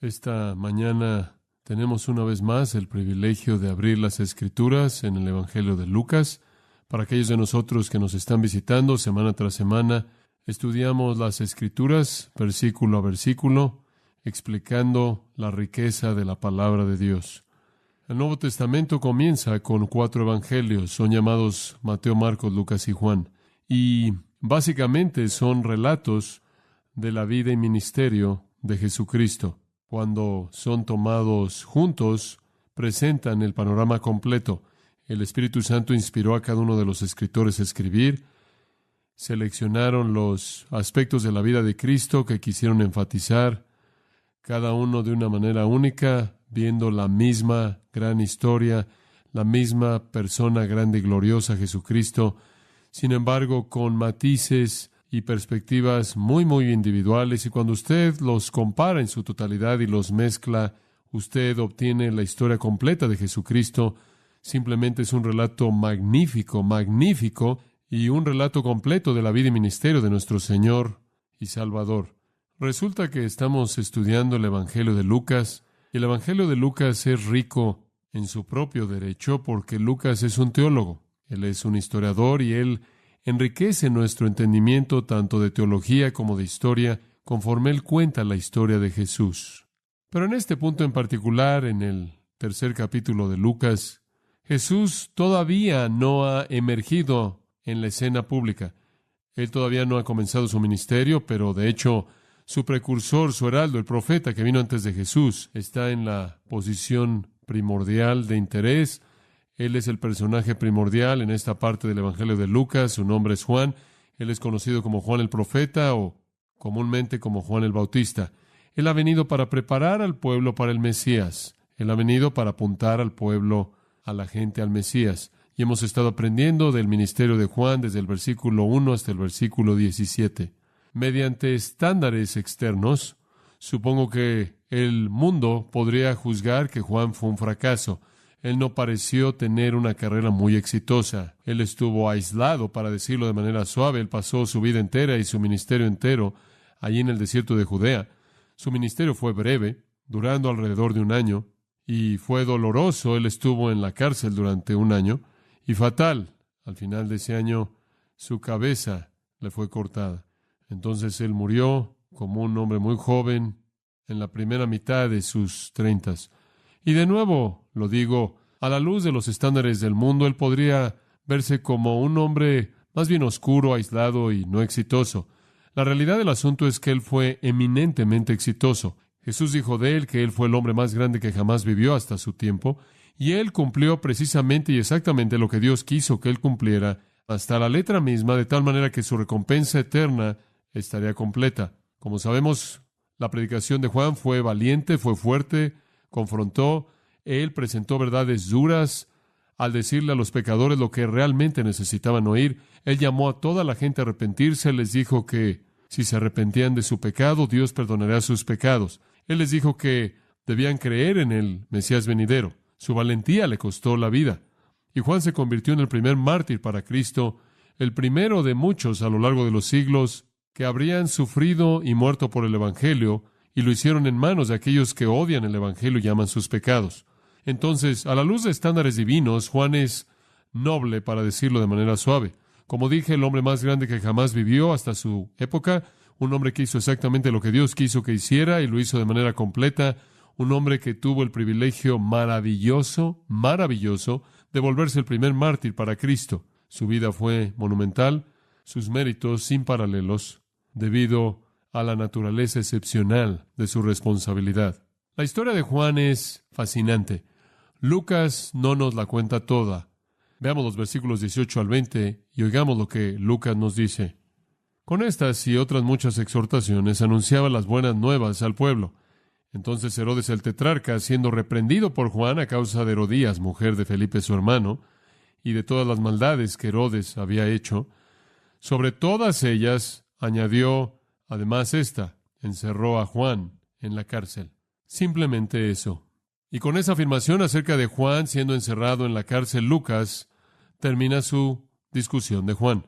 Esta mañana tenemos una vez más el privilegio de abrir las Escrituras en el Evangelio de Lucas. Para aquellos de nosotros que nos están visitando semana tras semana, estudiamos las Escrituras versículo a versículo, explicando la riqueza de la palabra de Dios. El Nuevo Testamento comienza con 4 evangelios, son llamados Mateo, Marcos, Lucas y Juan, y básicamente son relatos de la vida y ministerio de Jesucristo. Cuando son tomados juntos, presentan el panorama completo. El Espíritu Santo inspiró a cada uno de los escritores a escribir, seleccionaron los aspectos de la vida de Cristo que quisieron enfatizar, cada uno de una manera única, viendo la misma gran historia, la misma persona grande y gloriosa, Jesucristo, sin embargo, con matices y perspectivas muy individuales, y cuando usted los compara en su totalidad y los mezcla, usted obtiene la historia completa de Jesucristo. Simplemente es un relato magnífico, y un relato completo de la vida y ministerio de nuestro Señor y Salvador. Resulta que estamos estudiando el Evangelio de Lucas, y el Evangelio de Lucas es rico en su propio derecho porque Lucas es un teólogo. Él es un historiador y él enriquece nuestro entendimiento tanto de teología como de historia, conforme él cuenta la historia de Jesús. Pero en este punto en particular, en el 3 capítulo de Lucas, Jesús todavía no ha emergido en la escena pública. Él todavía no ha comenzado su ministerio, pero de hecho, su precursor, su heraldo, el profeta que vino antes de Jesús, está en la posición primordial de interés. Él es el personaje primordial en esta parte del Evangelio de Lucas. Su nombre es Juan. Él es conocido como Juan el Profeta o comúnmente como Juan el Bautista. Él ha venido para preparar al pueblo para el Mesías. Él ha venido para apuntar al pueblo, a la gente, al Mesías. Y hemos estado aprendiendo del ministerio de Juan desde el versículo 1 hasta el versículo 17. Mediante estándares externos, supongo que el mundo podría juzgar que Juan fue un fracaso. Él no pareció tener una carrera muy exitosa. Él estuvo aislado, para decirlo de manera suave. Él pasó su vida entera y su ministerio entero allí en el desierto de Judea. Su ministerio fue breve, durando alrededor de 1 año, y fue doloroso. Él estuvo en la cárcel durante 1 año, y fatal. Al final de ese año, su cabeza le fue cortada. Entonces él murió como un hombre muy joven, en la primera mitad de sus 30. Y de nuevo, lo digo, a la luz de los estándares del mundo, él podría verse como un hombre más bien oscuro, aislado y no exitoso. La realidad del asunto es que él fue eminentemente exitoso. Jesús dijo de él que él fue el hombre más grande que jamás vivió hasta su tiempo, y él cumplió precisamente y exactamente lo que Dios quiso que él cumpliera, hasta la letra misma, de tal manera que su recompensa eterna estaría completa. Como sabemos, la predicación de Juan fue valiente, fue fuerte, confrontó, él presentó verdades duras al decirle a los pecadores lo que realmente necesitaban oír. Él llamó a toda la gente a arrepentirse, les dijo que si se arrepentían de su pecado, Dios perdonaría sus pecados. Él les dijo que debían creer en el Mesías venidero. Su valentía le costó la vida. Y Juan se convirtió en el primer mártir para Cristo, el primero de muchos a lo largo de los siglos que habrían sufrido y muerto por el Evangelio, y lo hicieron en manos de aquellos que odian el Evangelio y aman sus pecados. Entonces, a la luz de estándares divinos, Juan es noble, para decirlo de manera suave. Como dije, el hombre más grande que jamás vivió hasta su época, un hombre que hizo exactamente lo que Dios quiso que hiciera y lo hizo de manera completa, un hombre que tuvo el privilegio maravilloso, de volverse el primer mártir para Cristo. Su vida fue monumental, sus méritos sin paralelos, debido a la naturaleza excepcional de su responsabilidad. La historia de Juan es fascinante. Lucas no nos la cuenta toda. Veamos los versículos 18 al 20 y oigamos lo que Lucas nos dice. Con estas y otras muchas exhortaciones anunciaba las buenas nuevas al pueblo. Entonces Herodes el tetrarca, siendo reprendido por Juan a causa de Herodías, mujer de Felipe su hermano, y de todas las maldades que Herodes había hecho, sobre todas ellas añadió además esta: encerró a Juan en la cárcel. Simplemente eso. Y con esa afirmación acerca de Juan siendo encerrado en la cárcel, Lucas termina su discusión de Juan.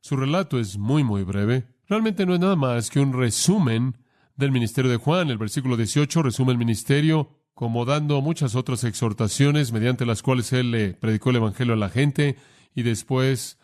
Su relato es muy breve. Realmente no es nada más que un resumen del ministerio de Juan. El versículo 18 resume el ministerio como dando muchas otras exhortaciones mediante las cuales él le predicó el evangelio a la gente, y después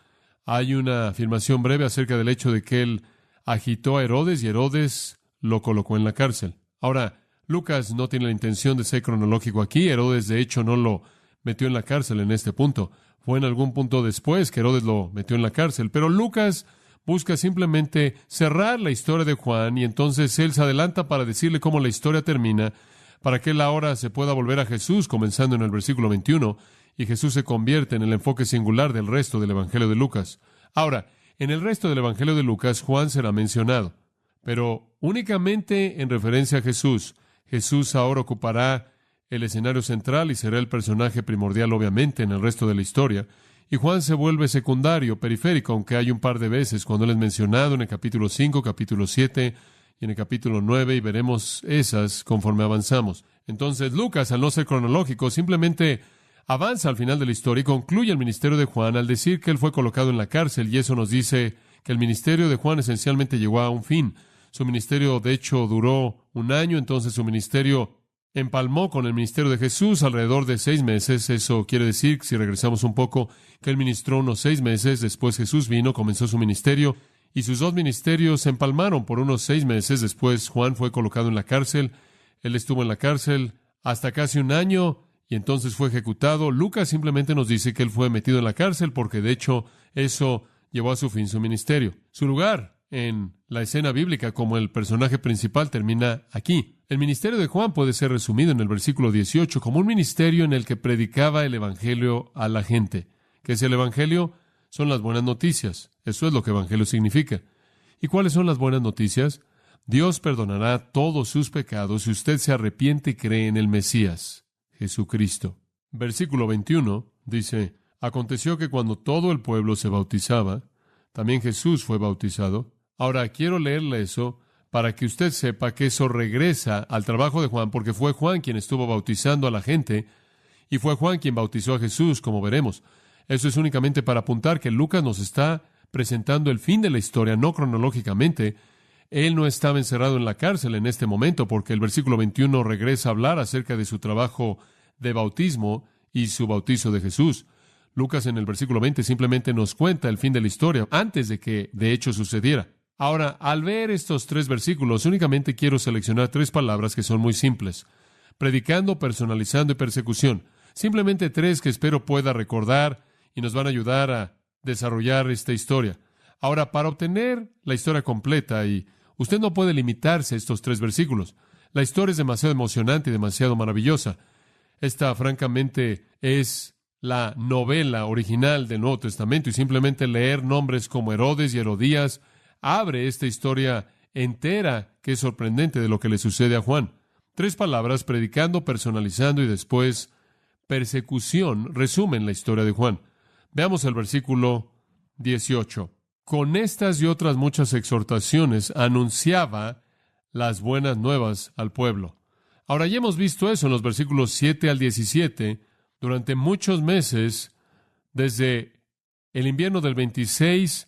hay una afirmación breve acerca del hecho de que él agitó a Herodes y Herodes lo colocó en la cárcel. Ahora, Lucas no tiene la intención de ser cronológico aquí. Herodes, de hecho, no lo metió en la cárcel en este punto. Fue en algún punto después que Herodes lo metió en la cárcel. Pero Lucas busca simplemente cerrar la historia de Juan, y entonces él se adelanta para decirle cómo la historia termina, para que él ahora se pueda volver a Jesús, comenzando en el versículo 21, y Jesús se convierte en el enfoque singular del resto del Evangelio de Lucas. Ahora, en el resto del Evangelio de Lucas, Juan será mencionado, pero únicamente en referencia a Jesús. Jesús ahora ocupará el escenario central y será el personaje primordial, obviamente, en el resto de la historia. Y Juan se vuelve secundario, periférico, aunque hay un par de veces cuando él es mencionado en el capítulo 5, capítulo 7 y en el capítulo 9, y veremos esas conforme avanzamos. Entonces, Lucas, al no ser cronológico, simplemente avanza al final de la historia y concluye el ministerio de Juan al decir que él fue colocado en la cárcel, y eso nos dice que el ministerio de Juan esencialmente llegó a un fin. Su ministerio, de hecho, duró 1 año, entonces su ministerio empalmó con el ministerio de Jesús alrededor de 6 meses. Eso quiere decir, si regresamos un poco, que él ministró unos 6 meses, después Jesús vino, comenzó su ministerio, y sus dos ministerios se empalmaron por unos 6 meses. Después Juan fue colocado en la cárcel, él estuvo en la cárcel hasta casi 1 año, y entonces fue ejecutado. Lucas simplemente nos dice que él fue metido en la cárcel porque, de hecho, eso llevó a su fin su ministerio. Su lugar en la escena bíblica como el personaje principal termina aquí. El ministerio de Juan puede ser resumido en el versículo 18 como un ministerio en el que predicaba el evangelio a la gente. ¿Qué es el evangelio? Son las buenas noticias. Eso es lo que evangelio significa. ¿Y cuáles son las buenas noticias? Dios perdonará todos sus pecados si usted se arrepiente y cree en el Mesías, Jesucristo. Versículo 21 dice: aconteció que cuando todo el pueblo se bautizaba, también Jesús fue bautizado. Ahora, quiero leerle eso para que usted sepa que eso regresa al trabajo de Juan, porque fue Juan quien estuvo bautizando a la gente, y fue Juan quien bautizó a Jesús, como veremos. Eso es únicamente para apuntar que Lucas nos está presentando el fin de la historia, no cronológicamente. Él no estaba encerrado en la cárcel en este momento, porque el versículo 21 regresa a hablar acerca de su trabajo de bautismo y su bautizo de Jesús. Lucas en el versículo 20 simplemente nos cuenta el fin de la historia, antes de que de hecho sucediera. Ahora, al ver estos 3 versículos, únicamente quiero seleccionar 3 palabras que son muy simples: predicando, personalizando y persecución. Simplemente 3 que espero pueda recordar y nos van a ayudar a desarrollar esta historia. Ahora, para obtener la historia completa, y usted no puede limitarse a estos 3 versículos. La historia es demasiado emocionante y demasiado maravillosa. Esta, francamente, es la novela original del Nuevo Testamento, y simplemente leer nombres como Herodes y Herodías abre esta historia entera que es sorprendente de lo que le sucede a Juan. 3 palabras: predicando, personalizando y después persecución, resumen la historia de Juan. Veamos el versículo 18. Con estas y otras muchas exhortaciones anunciaba las buenas nuevas al pueblo. Ahora, ya hemos visto eso en los versículos 7 al 17, durante muchos meses, desde el invierno del 26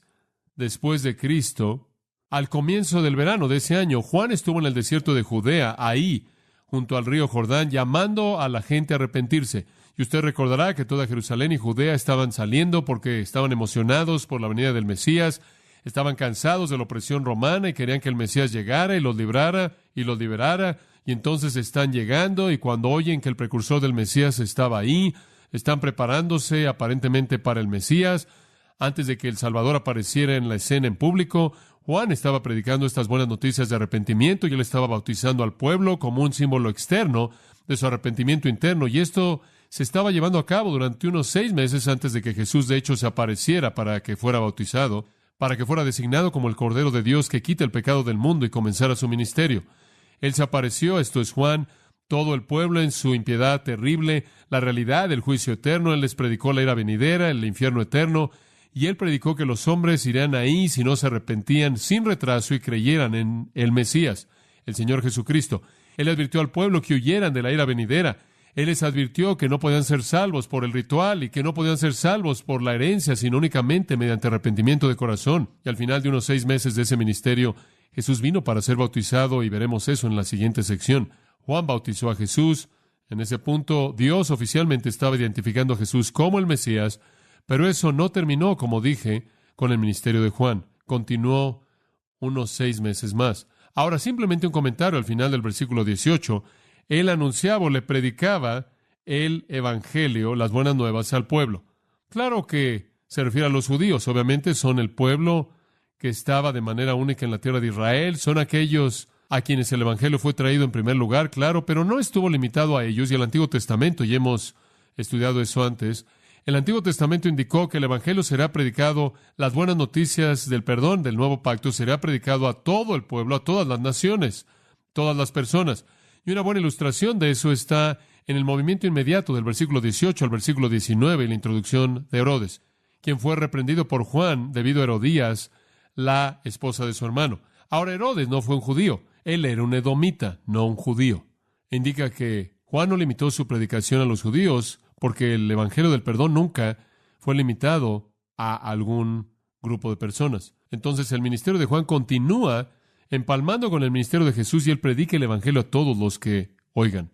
después de Cristo, al comienzo del verano de ese año. Juan estuvo en el desierto de Judea, ahí, junto al río Jordán, llamando a la gente a arrepentirse. Y usted recordará que toda Jerusalén y Judea estaban saliendo porque estaban emocionados por la venida del Mesías, estaban cansados de la opresión romana y querían que el Mesías llegara y los librara y los liberara. Y entonces están llegando, y cuando oyen que el precursor del Mesías estaba ahí, están preparándose aparentemente para el Mesías. Antes de que el Salvador apareciera en la escena en público, Juan estaba predicando estas buenas noticias de arrepentimiento, y él estaba bautizando al pueblo como un símbolo externo de su arrepentimiento interno. Y esto se estaba llevando a cabo durante unos 6 meses antes de que Jesús, de hecho, se apareciera para que fuera bautizado, para que fuera designado como el Cordero de Dios que quita el pecado del mundo y comenzara su ministerio. Él se apareció, esto es Juan, todo el pueblo en su impiedad terrible, la realidad del juicio eterno. Él les predicó la ira venidera, el infierno eterno, y él predicó que los hombres irían ahí si no se arrepentían sin retraso y creyeran en el Mesías, el Señor Jesucristo. Él advirtió al pueblo que huyeran de la ira venidera. Él les advirtió que no podían ser salvos por el ritual y que no podían ser salvos por la herencia, sino únicamente mediante arrepentimiento de corazón. Y al final de unos 6 meses de ese ministerio, Jesús vino para ser bautizado y veremos eso en la siguiente sección. Juan bautizó a Jesús. En ese punto, Dios oficialmente estaba identificando a Jesús como el Mesías, pero eso no terminó, como dije, con el ministerio de Juan. Continuó unos 6 meses más. Ahora, simplemente un comentario al final del versículo 18. Él anunciaba o le predicaba el Evangelio, las buenas nuevas al pueblo. Claro que se refiere a los judíos. Obviamente son el pueblo que estaba de manera única en la tierra de Israel. Son aquellos a quienes el Evangelio fue traído en primer lugar, claro, pero no estuvo limitado a ellos. Y el Antiguo Testamento, y hemos estudiado eso antes, el Antiguo Testamento indicó que el Evangelio será predicado, las buenas noticias del perdón del nuevo pacto será predicado a todo el pueblo, a todas las naciones, todas las personas. Y una buena ilustración de eso está en el movimiento inmediato del versículo 18 al versículo 19 y la introducción de Herodes, quien fue reprendido por Juan debido a Herodías, la esposa de su hermano. Ahora, Herodes no fue un judío, él era un edomita, no un judío. Indica que Juan no limitó su predicación a los judíos porque el Evangelio del perdón nunca fue limitado a algún grupo de personas. Entonces, el ministerio de Juan continúa empalmando con el ministerio de Jesús y él predica el Evangelio a todos los que oigan.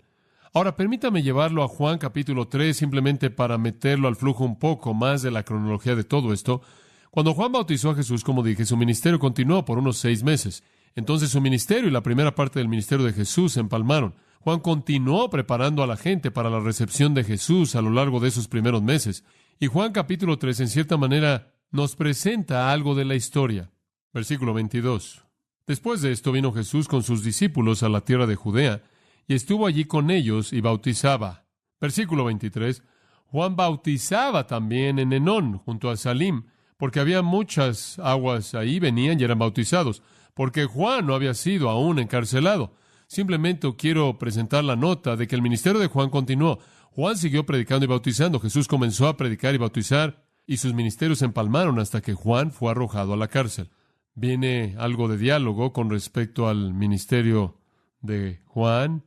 Ahora, permítame llevarlo a Juan capítulo 3, simplemente para meterlo al flujo un poco más de la cronología de todo esto. Cuando Juan bautizó a Jesús, como dije, su ministerio continuó por unos 6 meses. Entonces su ministerio y la primera parte del ministerio de Jesús se empalmaron. Juan continuó preparando a la gente para la recepción de Jesús a lo largo de esos primeros meses. Y Juan capítulo 3, en cierta manera, nos presenta algo de la historia. Versículo 22. Después de esto vino Jesús con sus discípulos a la tierra de Judea, y estuvo allí con ellos y bautizaba. Versículo 23. Juan bautizaba también en Enón, junto a Salim, porque había muchas aguas ahí, venían y eran bautizados, porque Juan no había sido aún encarcelado. Simplemente quiero presentar la nota de que el ministerio de Juan continuó. Juan siguió predicando y bautizando. Jesús comenzó a predicar y bautizar, y sus ministerios se empalmaron hasta que Juan fue arrojado a la cárcel. Viene algo de diálogo con respecto al ministerio de Juan.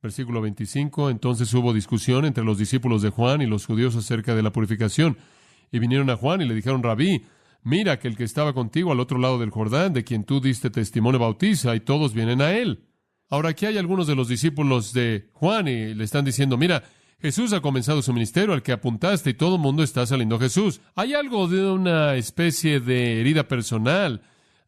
Versículo 25. Entonces hubo discusión entre los discípulos de Juan y los judíos acerca de la purificación. Y vinieron a Juan y le dijeron: Rabí, mira que el que estaba contigo al otro lado del Jordán, de quien tú diste testimonio, bautiza, y todos vienen a él. Ahora, aquí hay algunos de los discípulos de Juan y le están diciendo: mira, Jesús ha comenzado su ministerio, al que apuntaste, y todo el mundo está saliendo a Jesús. Hay algo de una especie de herida personal,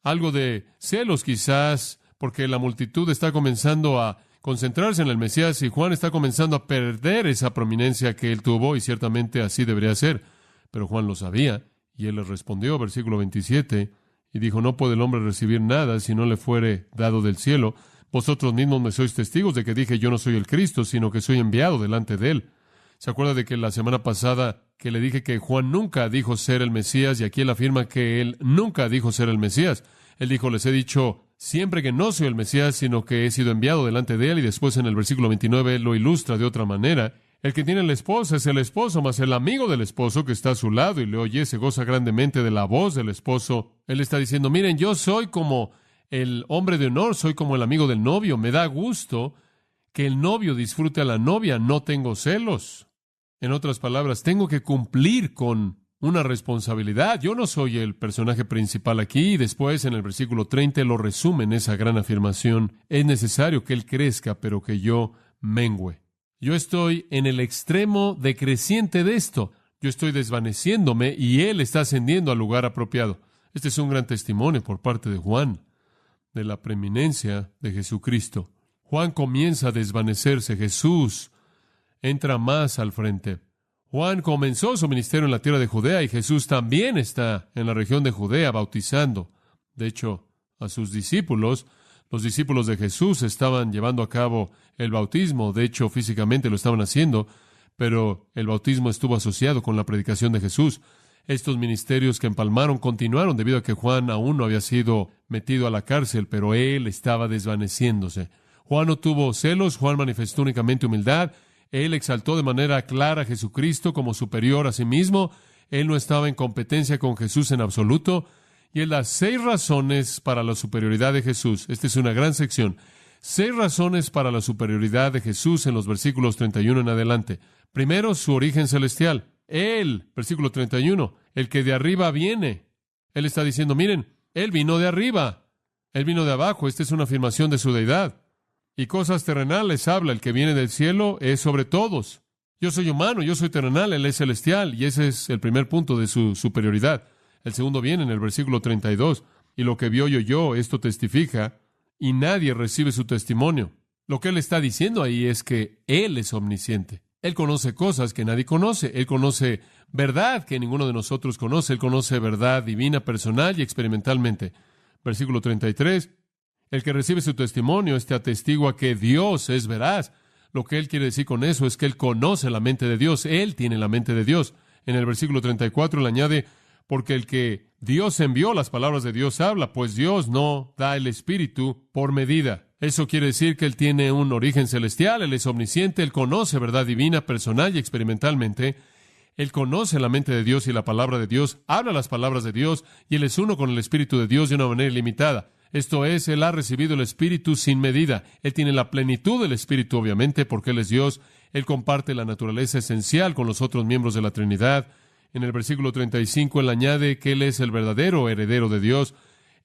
algo de celos quizás, porque la multitud está comenzando a concentrarse en el Mesías y Juan está comenzando a perder esa prominencia que él tuvo, y ciertamente así debería ser. Pero Juan lo sabía, y él les respondió, versículo 27, y dijo: no puede el hombre recibir nada si no le fuere dado del cielo. Vosotros mismos me sois testigos de que dije: yo no soy el Cristo, sino que soy enviado delante de él. ¿Se acuerda de que la semana pasada que le dije que Juan nunca dijo ser el Mesías, y aquí él afirma que él nunca dijo ser el Mesías? Él dijo: les he dicho siempre que no soy el Mesías, sino que he sido enviado delante de él. Y después en el versículo 29 él lo ilustra de otra manera. El que tiene la esposa es el esposo, mas el amigo del esposo que está a su lado y le oye se goza grandemente de la voz del esposo. Él está diciendo: miren, yo soy como el hombre de honor, soy como el amigo del novio. Me da gusto que el novio disfrute a la novia, no tengo celos. En otras palabras, tengo que cumplir con una responsabilidad. Yo no soy el personaje principal aquí. Y después, en el versículo 30, lo resume en esa gran afirmación: es necesario que él crezca, pero que yo mengüe. Yo estoy en el extremo decreciente de esto. Yo estoy desvaneciéndome y él está ascendiendo al lugar apropiado. Este es un gran testimonio por parte de Juan de la preeminencia de Jesucristo. Juan comienza a desvanecerse. Jesús entra más al frente. Juan comenzó su ministerio en la tierra de Judea y Jesús también está en la región de Judea bautizando. De hecho, a sus discípulos, los discípulos de Jesús estaban llevando a cabo el bautismo. De hecho, físicamente lo estaban haciendo, pero el bautismo estuvo asociado con la predicación de Jesús. Estos ministerios que empalmaron continuaron debido a que Juan aún no había sido metido a la cárcel, pero él estaba desvaneciéndose. Juan no tuvo celos, Juan manifestó únicamente humildad. Él exaltó de manera clara a Jesucristo como superior a sí mismo. Él no estaba en competencia con Jesús en absoluto. Y él da 6 razones para la superioridad de Jesús. Esta es una gran sección. 6 razones para la superioridad de Jesús en los versículos 31 en adelante. Primero, su origen celestial. Él, versículo 31, el que de arriba viene. Él está diciendo: miren, él vino de arriba. Él vino de abajo. Esta es una afirmación de su deidad. Y cosas terrenales habla. El que viene del cielo es sobre todos. Yo soy humano, yo soy terrenal, Él es celestial. Y ese es el primer punto de su superioridad. El segundo viene en el versículo 32. Y lo que vio y oyó, esto testifica, y nadie recibe su testimonio. Lo que Él está diciendo ahí es que Él es omnisciente. Él conoce cosas que nadie conoce. Él conoce verdad que ninguno de nosotros conoce. Él conoce verdad divina, personal y experimentalmente. Versículo 33. El que recibe su testimonio, atestigua que Dios es veraz. Lo que Él quiere decir con eso es que Él conoce la mente de Dios. Él tiene la mente de Dios. En el versículo 34 Él añade, porque el que Dios envió, las palabras de Dios habla, pues Dios no da el Espíritu por medida. Eso quiere decir que Él tiene un origen celestial, Él es omnisciente, Él conoce verdad divina, personal y experimentalmente. Él conoce la mente de Dios y la palabra de Dios, habla las palabras de Dios, y Él es uno con el Espíritu de Dios de una manera ilimitada. Esto es, Él ha recibido el Espíritu sin medida. Él tiene la plenitud del Espíritu, obviamente, porque Él es Dios. Él comparte la naturaleza esencial con los otros miembros de la Trinidad. En el versículo 35, Él añade que Él es el verdadero heredero de Dios.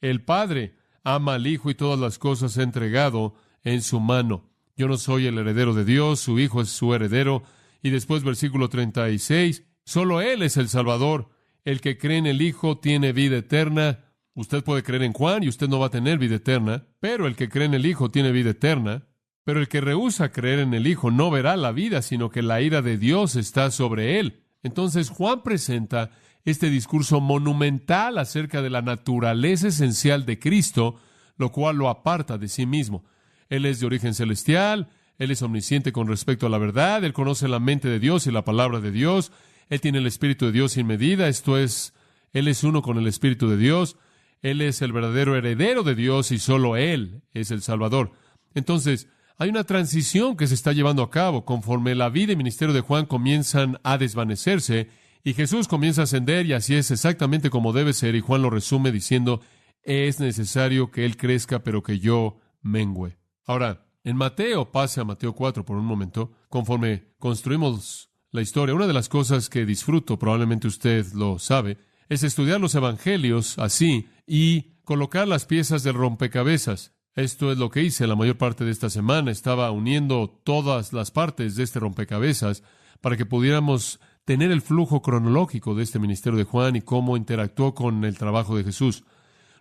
El Padre ama al Hijo y todas las cosas ha entregado en su mano. Yo no soy el heredero de Dios, su Hijo es su heredero. Y después, versículo 36, solo Él es el Salvador. El que cree en el Hijo tiene vida eterna. Usted puede creer en Juan y usted no va a tener vida eterna, pero el que cree en el Hijo tiene vida eterna. Pero el que rehúsa creer en el Hijo no verá la vida, sino que la ira de Dios está sobre él. Entonces Juan presenta este discurso monumental acerca de la naturaleza esencial de Cristo, lo cual lo aparta de sí mismo. Él es de origen celestial, Él es omnisciente con respecto a la verdad, Él conoce la mente de Dios y la palabra de Dios, Él tiene el Espíritu de Dios sin medida, esto es, Él es uno con el Espíritu de Dios, Él es el verdadero heredero de Dios y solo Él es el Salvador. Entonces, hay una transición que se está llevando a cabo conforme la vida y ministerio de Juan comienzan a desvanecerse y Jesús comienza a ascender, y así es exactamente como debe ser. Y Juan lo resume diciendo, es necesario que Él crezca, pero que yo mengüe. Ahora, en Mateo, pase a Mateo 4 por un momento, conforme construimos la historia, una de las cosas que disfruto, probablemente usted lo sabe, es estudiar los evangelios así y colocar las piezas del rompecabezas. Esto es lo que hice la mayor parte de esta semana. Estaba uniendo todas las partes de este rompecabezas para que pudiéramos tener el flujo cronológico de este ministerio de Juan y cómo interactuó con el trabajo de Jesús.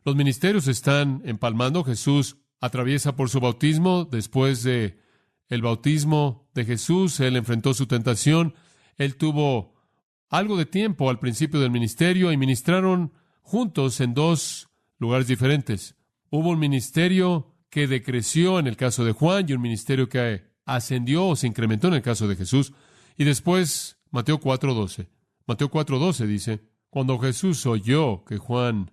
Los ministerios están empalmando. Jesús atraviesa por su bautismo. Después de el bautismo de Jesús, Él enfrentó su tentación. Él tuvo algo de tiempo al principio del ministerio y ministraron juntos en dos lugares diferentes. Hubo un ministerio que decreció en el caso de Juan y un ministerio que ascendió o se incrementó en el caso de Jesús. Y después, Mateo 4:12. Mateo 4:12 dice, cuando Jesús oyó que Juan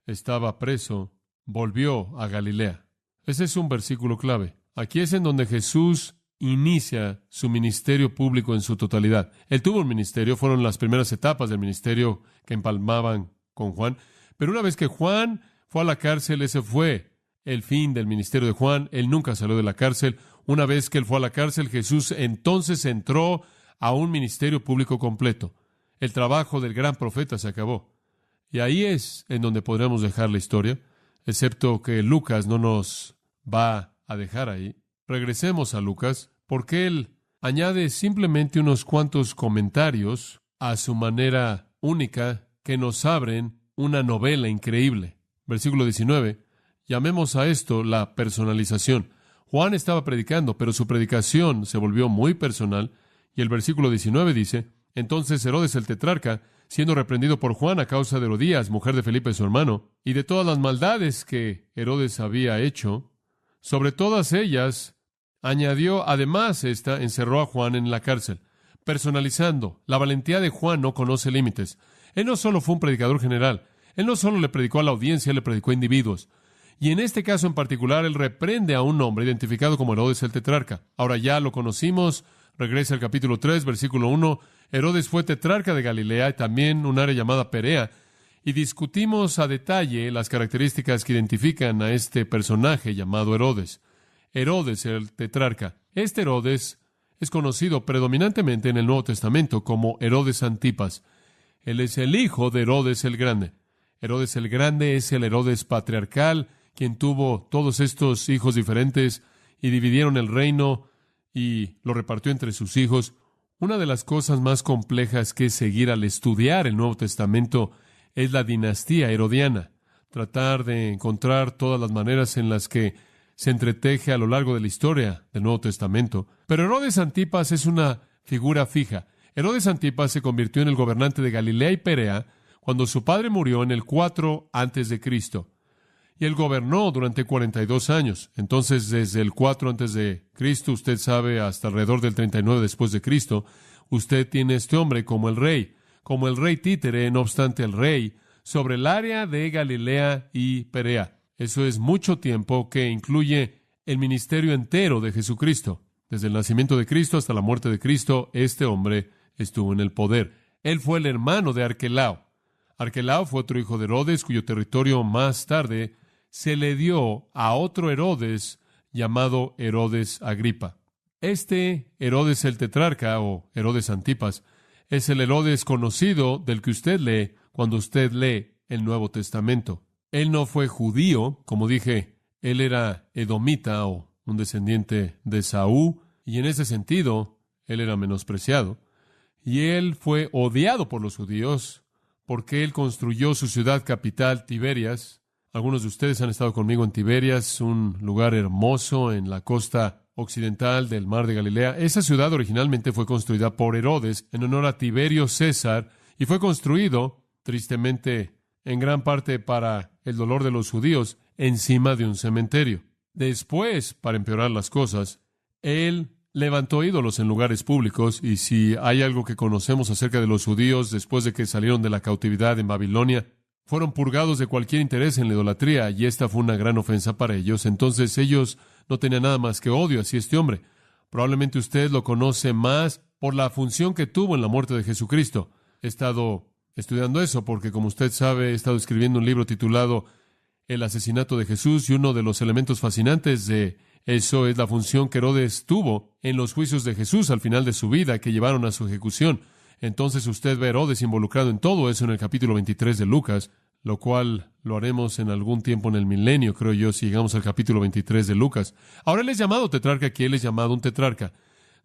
estaba preso, volvió a Galilea. Ese es un versículo clave. Aquí es en donde Jesús inicia su ministerio público en su totalidad. Él tuvo un ministerio, fueron las primeras etapas del ministerio que empalmaban con Juan, pero una vez que Juan fue a la cárcel, ese fue el fin del ministerio de Juan. Él nunca salió de la cárcel. Una vez que él fue a la cárcel, Jesús entonces entró a un ministerio público completo. El trabajo del gran profeta se acabó. Y ahí es en donde podremos dejar la historia, excepto que Lucas no nos va a dejar ahí. Regresemos a Lucas, porque él añade simplemente unos cuantos comentarios a su manera única que nos abren una novela increíble. Versículo 19, llamemos a esto la personalización. Juan estaba predicando, pero su predicación se volvió muy personal, y el versículo 19 dice, entonces Herodes el tetrarca, siendo reprendido por Juan a causa de Herodías, mujer de Felipe su hermano, y de todas las maldades que Herodes había hecho, sobre todas ellas añadió además encerró a Juan en la cárcel. Personalizando, la valentía de Juan no conoce límites. Él no solo fue un predicador general, él no solo le predicó a la audiencia, él le predicó a individuos. Y en este caso en particular, él reprende a un hombre identificado como Herodes el tetrarca. Ahora ya lo conocimos, regresa al capítulo 3, versículo 1. Herodes fue tetrarca de Galilea y también un área llamada Perea. Y discutimos a detalle las características que identifican a este personaje llamado Herodes. Herodes el tetrarca. Este Herodes es conocido predominantemente en el Nuevo Testamento como Herodes Antipas. Él es el hijo de Herodes el Grande. Herodes el Grande es el Herodes patriarcal, quien tuvo todos estos hijos diferentes y dividieron el reino y lo repartió entre sus hijos. Una de las cosas más complejas que es seguir al estudiar el Nuevo Testamento es la dinastía herodiana. Tratar de encontrar todas las maneras en las que se entreteje a lo largo de la historia del Nuevo Testamento. Pero Herodes Antipas es una figura fija. Herodes Antipas se convirtió en el gobernante de Galilea y Perea cuando su padre murió en el 4 antes de Cristo. Y él gobernó durante 42 años. Entonces, desde el 4 antes de Cristo, usted sabe, hasta alrededor del 39 después de Cristo, usted tiene a este hombre como el rey títere, no obstante el rey, sobre el área de Galilea y Perea. Eso es mucho tiempo que incluye el ministerio entero de Jesucristo. Desde el nacimiento de Cristo hasta la muerte de Cristo, este hombre estuvo en el poder. Él fue el hermano de Arquelao. Arquelao fue otro hijo de Herodes, cuyo territorio más tarde se le dio a otro Herodes llamado Herodes Agripa. Este Herodes el tetrarca, o Herodes Antipas, es el Herodes conocido del que usted lee cuando usted lee el Nuevo Testamento. Él no fue judío, como dije, él era edomita o un descendiente de Saúl, y en ese sentido, él era menospreciado. Y él fue odiado por los judíos porque él construyó su ciudad capital, Tiberias. Algunos de ustedes han estado conmigo en Tiberias, un lugar hermoso en la costa occidental del mar de Galilea. Esa ciudad originalmente fue construida por Herodes en honor a Tiberio César y fue construido, tristemente, en gran parte para el dolor de los judíos, encima de un cementerio. Después, para empeorar las cosas, él levantó ídolos en lugares públicos, y si hay algo que conocemos acerca de los judíos después de que salieron de la cautividad en Babilonia, fueron purgados de cualquier interés en la idolatría, y esta fue una gran ofensa para ellos. Entonces ellos no tenían nada más que odio hacia este hombre. Probablemente usted lo conoce más por la función que tuvo en la muerte de Jesucristo. He estado estudiando eso porque, como usted sabe, he estado escribiendo un libro titulado El asesinato de Jesús, y uno de los elementos fascinantes de eso es la función que Herodes tuvo en los juicios de Jesús al final de su vida, que llevaron a su ejecución. Entonces usted ve a Herodes involucrado en todo eso en el capítulo 23 de Lucas, lo cual lo haremos en algún tiempo en el milenio, creo yo, si llegamos al capítulo 23 de Lucas. Ahora él es llamado tetrarca, aquí él es llamado un tetrarca.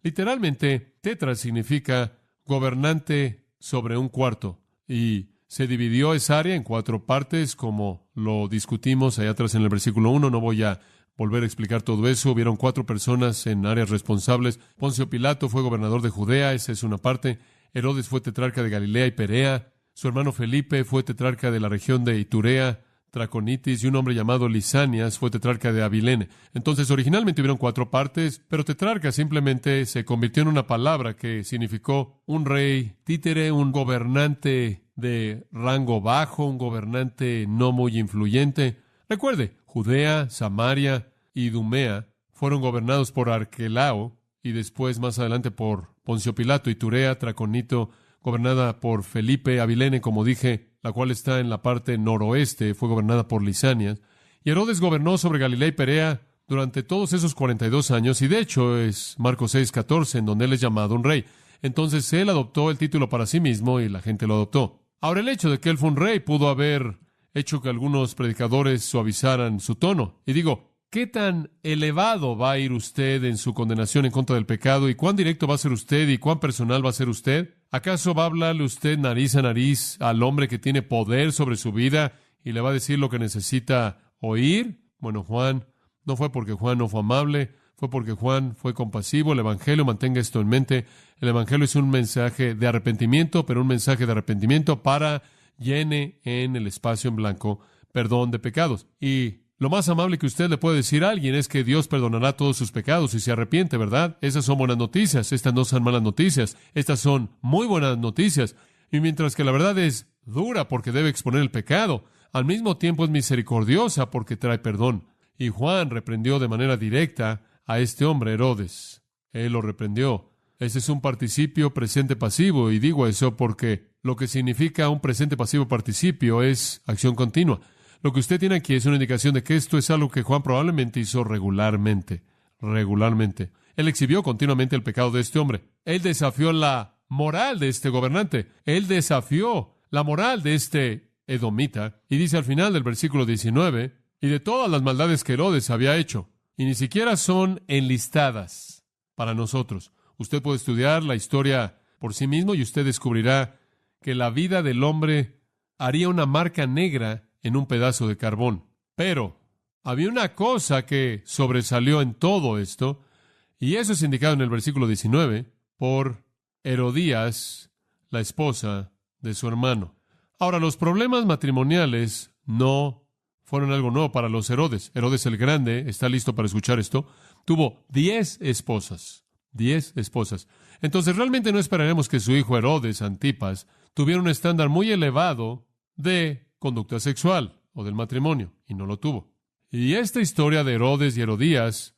Literalmente, tetra significa gobernante sobre un cuarto, y se dividió esa área en 4 partes, como lo discutimos allá atrás en el versículo 1. No voy a volver a explicar todo eso. Hubieron 4 personas en áreas responsables. Poncio Pilato fue gobernador de Judea, esa es una parte. Herodes fue tetrarca de Galilea y Perea. Su hermano Felipe fue tetrarca de la región de Iturea, Traconitis, y un hombre llamado Lisanias fue tetrarca de Abilene. Entonces, originalmente hubieron 4 partes, pero tetrarca simplemente se convirtió en una palabra que significó un rey títere, un gobernante de rango bajo, un gobernante no muy influyente. Recuerde, Judea, Samaria y Idumea fueron gobernados por Arquelao, y después, más adelante, por Poncio Pilato. Iturea, Traconito, gobernada por Felipe. Abilene, como dije, la cual está en la parte noroeste, fue gobernada por Lisanias. Y Herodes gobernó sobre Galilea y Perea durante todos esos 42 años, y de hecho es Marcos 6:14, en donde él es llamado un rey. Entonces él adoptó el título para sí mismo y la gente lo adoptó. Ahora, el hecho de que él fue un rey pudo haber hecho que algunos predicadores suavizaran su tono. Y digo, ¿qué tan elevado va a ir usted en su condenación en contra del pecado? ¿Y cuán directo va a ser usted? ¿Y cuán personal va a ser usted? ¿Acaso va a hablarle usted nariz a nariz al hombre que tiene poder sobre su vida y le va a decir lo que necesita oír? Bueno, Juan no fue porque Juan no fue amable, fue porque Juan fue compasivo. El Evangelio, mantenga esto en mente, el Evangelio es un mensaje de arrepentimiento, pero un mensaje de arrepentimiento para llene en el espacio en blanco perdón de pecados. Y lo más amable que usted le puede decir a alguien es que Dios perdonará todos sus pecados si se arrepiente, ¿verdad? Esas son buenas noticias. Estas no son malas noticias. Estas son muy buenas noticias. Y mientras que la verdad es dura porque debe exponer el pecado, al mismo tiempo es misericordiosa porque trae perdón. Y Juan reprendió de manera directa a este hombre, Herodes. Él lo reprendió. Ese es un participio presente pasivo, y digo eso porque lo que significa un presente pasivo participio es acción continua. Lo que usted tiene aquí es una indicación de que esto es algo que Juan probablemente hizo regularmente. Él exhibió continuamente el pecado de este hombre. Él desafió la moral de este gobernante. Él desafió la moral de este edomita. Y dice al final del versículo 19, y de todas las maldades que Herodes había hecho, y ni siquiera son enlistadas para nosotros. Usted puede estudiar la historia por sí mismo y usted descubrirá que la vida del hombre haría una marca negra en un pedazo de carbón. Pero había una cosa que sobresalió en todo esto, y eso es indicado en el versículo 19, por Herodías, la esposa de su hermano. Ahora, los problemas matrimoniales no fueron algo nuevo para los Herodes. Herodes el Grande, está listo para escuchar esto, tuvo 10 esposas. 10 esposas. Entonces, realmente no esperaremos que su hijo Herodes Antipas tuviera un estándar muy elevado de conducta sexual o del matrimonio, y no lo tuvo. Y esta historia de Herodes y Herodías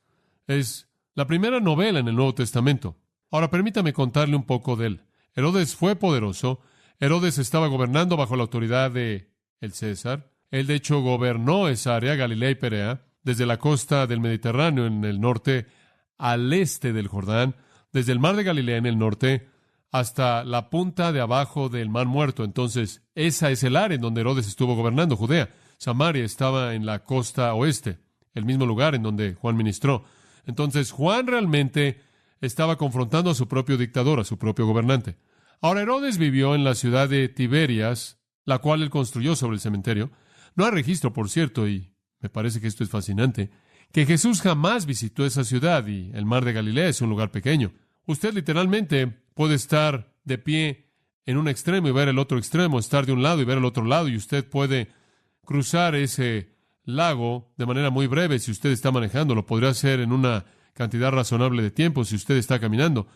es la primera novela en el Nuevo Testamento. Ahora, permítame contarle un poco de él. Herodes fue poderoso. Herodes estaba gobernando bajo la autoridad de el César. Él, de hecho, gobernó esa área, Galilea y Perea, desde la costa del Mediterráneo en el norte al este del Jordán, desde el mar de Galilea en el norte hasta la punta de abajo del Mar Muerto. Entonces, esa es el área en donde Herodes estuvo gobernando, Judea. Samaria estaba en la costa oeste, el mismo lugar en donde Juan ministró. Entonces, Juan realmente estaba confrontando a su propio dictador, a su propio gobernante. Ahora, Herodes vivió en la ciudad de Tiberias, la cual él construyó sobre el cementerio. No hay registro, por cierto, y me parece que esto es fascinante, que Jesús jamás visitó esa ciudad, y el mar de Galilea es un lugar pequeño. Usted literalmente puede estar de pie en un extremo y ver el otro extremo, estar de un lado y ver el otro lado, y usted puede cruzar ese lago de manera muy breve si usted está manejando. Lo podría hacer en una cantidad razonable de tiempo si usted está caminando.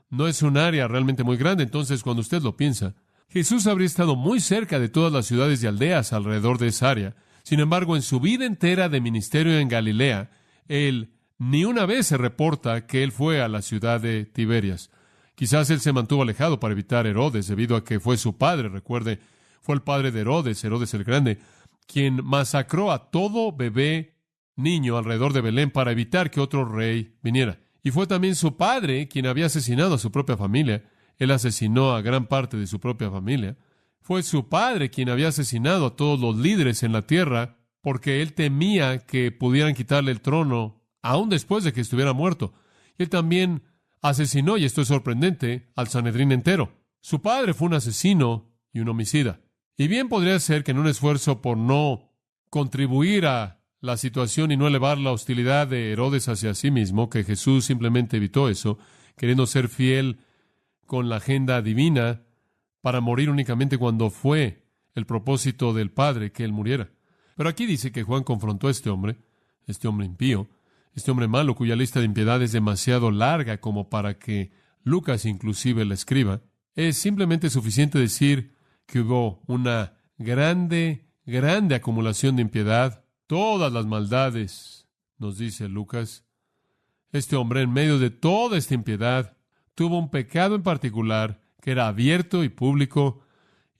No es un área realmente muy grande, entonces cuando usted lo piensa, Jesús habría estado muy cerca de todas las ciudades y aldeas alrededor de esa área. Sin embargo, en su vida entera de ministerio en Galilea, él ni una vez se reporta que él fue a la ciudad de Tiberias. Quizás él se mantuvo alejado para evitar Herodes, debido a que fue su padre, recuerde, fue el padre de Herodes, Herodes el Grande, quien masacró a todo bebé niño alrededor de Belén para evitar que otro rey viniera. Y fue también su padre quien había asesinado a su propia familia. Él asesinó a gran parte de su propia familia. Fue su padre quien había asesinado a todos los líderes en la tierra porque él temía que pudieran quitarle el trono aún después de que estuviera muerto. Y él también asesinó, y esto es sorprendente, al Sanedrín entero. Su padre fue un asesino y un homicida. Y bien podría ser que en un esfuerzo por no contribuir a la situación y no elevar la hostilidad de Herodes hacia sí mismo, que Jesús simplemente evitó eso, queriendo ser fiel con la agenda divina para morir únicamente cuando fue el propósito del Padre que él muriera. Pero aquí dice que Juan confrontó a este hombre impío, este hombre malo cuya lista de impiedad es demasiado larga como para que Lucas inclusive la escriba. Es simplemente suficiente decir que hubo una grande acumulación de impiedad, todas las maldades, nos dice Lucas. Este hombre, en medio de toda esta impiedad, tuvo un pecado en particular que era abierto y público,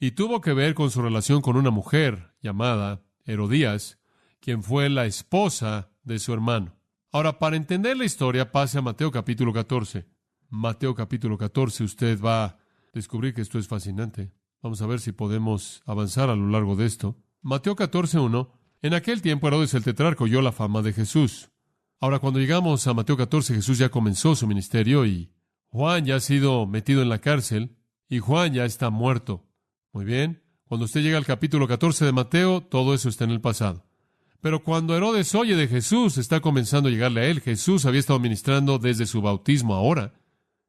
y tuvo que ver con su relación con una mujer llamada Herodías, quien fue la esposa de su hermano. Ahora, para entender la historia, pase a Mateo capítulo 14. Mateo capítulo 14, usted va a descubrir que esto es fascinante. Vamos a ver si podemos avanzar a lo largo de esto. Mateo 14:1. En aquel tiempo Herodes el tetrarca oyó la fama de Jesús. Ahora, cuando llegamos a Mateo 14, Jesús ya comenzó su ministerio y Juan ya ha sido metido en la cárcel y Juan ya está muerto. Muy bien. Cuando usted llega al capítulo 14 de Mateo, todo eso está en el pasado. Pero cuando Herodes oye de Jesús, está comenzando a llegarle a él. Jesús había estado ministrando desde su bautismo ahora.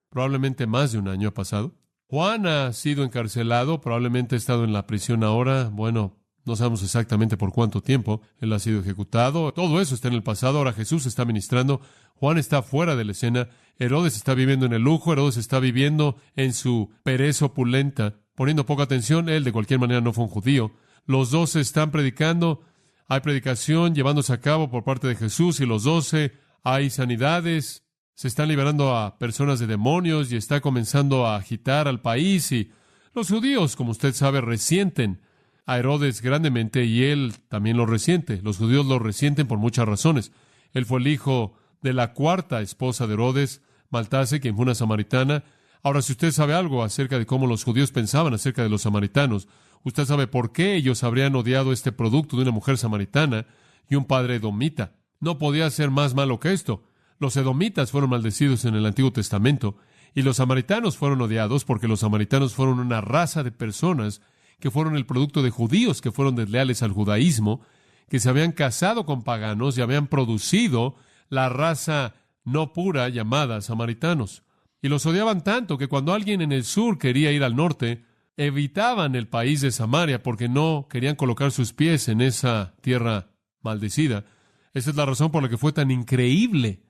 Probablemente más de un año ha pasado. Juan ha sido encarcelado, probablemente ha estado en la prisión ahora. Bueno, no sabemos exactamente por cuánto tiempo. Él ha sido ejecutado. Todo eso está en el pasado. Ahora Jesús está ministrando. Juan está fuera de la escena. Herodes está viviendo en el lujo. Herodes está viviendo en su pereza opulenta, poniendo poca atención. Él, de cualquier manera, no fue un judío. Los 12 están predicando. Hay predicación llevándose a cabo por parte de Jesús y los 12. Hay sanidades. Se están liberando a personas de demonios y está comenzando a agitar al país. Y los judíos, como usted sabe, resienten a Herodes grandemente y él también lo resiente. Los judíos lo resienten por muchas razones. Él fue el hijo de la cuarta esposa de Herodes, Maltase, quien fue una samaritana. Ahora, si usted sabe algo acerca de cómo los judíos pensaban acerca de los samaritanos, usted sabe por qué ellos habrían odiado este producto de una mujer samaritana, y un padre edomita. No podía ser más malo que esto. Los edomitas fueron maldecidos en el Antiguo Testamento y los samaritanos fueron odiados porque los samaritanos fueron una raza de personas que fueron el producto de judíos que fueron desleales al judaísmo, que se habían casado con paganos y habían producido la raza no pura llamada samaritanos. Y los odiaban tanto que cuando alguien en el sur quería ir al norte, evitaban el país de Samaria porque no querían colocar sus pies en esa tierra maldecida. Esa es la razón por la que fue tan increíble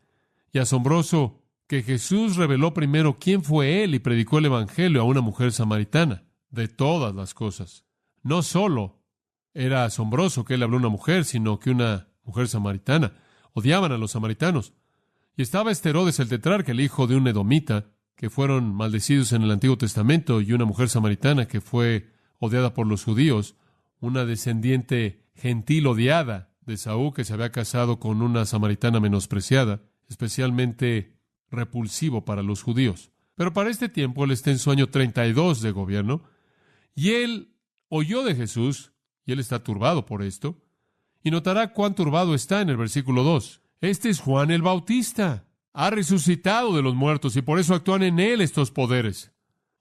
y asombroso que Jesús reveló primero quién fue Él y predicó el Evangelio a una mujer samaritana. De todas las cosas. No solo era asombroso que Él habló a una mujer, sino que una mujer samaritana. Odiaban a los samaritanos. Y estaba Herodes el tetrarca, el hijo de un edomita, que fueron maldecidos en el Antiguo Testamento, y una mujer samaritana que fue odiada por los judíos, una descendiente gentil odiada de Saúl, que se había casado con una samaritana menospreciada, especialmente repulsivo para los judíos. Pero para este tiempo él está en su año 32 de gobierno, y él oyó de Jesús, y él está turbado por esto, y notará cuán turbado está en el versículo 2. Este es Juan el Bautista. Ha resucitado de los muertos, y por eso actúan en él estos poderes.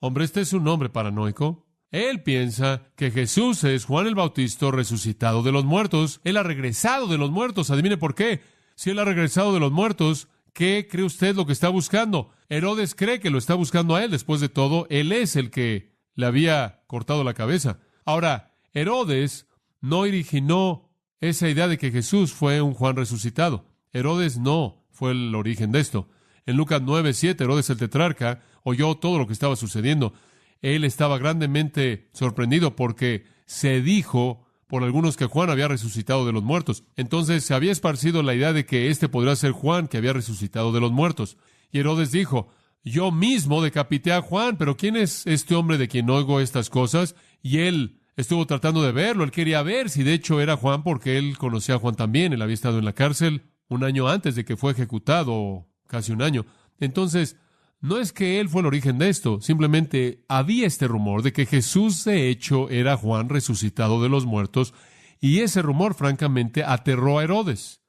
Hombre, este es un hombre paranoico. Él piensa que Jesús es Juan el Bautista resucitado de los muertos. Él ha regresado de los muertos. Adivine por qué. Si él ha regresado de los muertos, ¿qué cree usted lo que está buscando? Herodes cree que lo está buscando a él. Después de todo, él es el que le había cortado la cabeza. Ahora, Herodes no originó esa idea de que Jesús fue un Juan resucitado. Herodes no fue el origen de esto. En Lucas 9:7, Herodes el tetrarca oyó todo lo que estaba sucediendo. Él estaba grandemente sorprendido porque se dijo por algunos que Juan había resucitado de los muertos. Entonces se había esparcido la idea de que este podría ser Juan que había resucitado de los muertos. Y Herodes dijo: yo mismo decapité a Juan, pero ¿quién es este hombre de quien oigo estas cosas? Y él estuvo tratando de verlo. Él quería ver si de hecho era Juan, porque él conocía a Juan también. Él había estado en la cárcel un año antes de que fue ejecutado, casi un año. Entonces, no es que él fue el origen de esto. Simplemente había este rumor de que Jesús de hecho era Juan resucitado de los muertos. Y ese rumor, francamente, aterró a Herodes.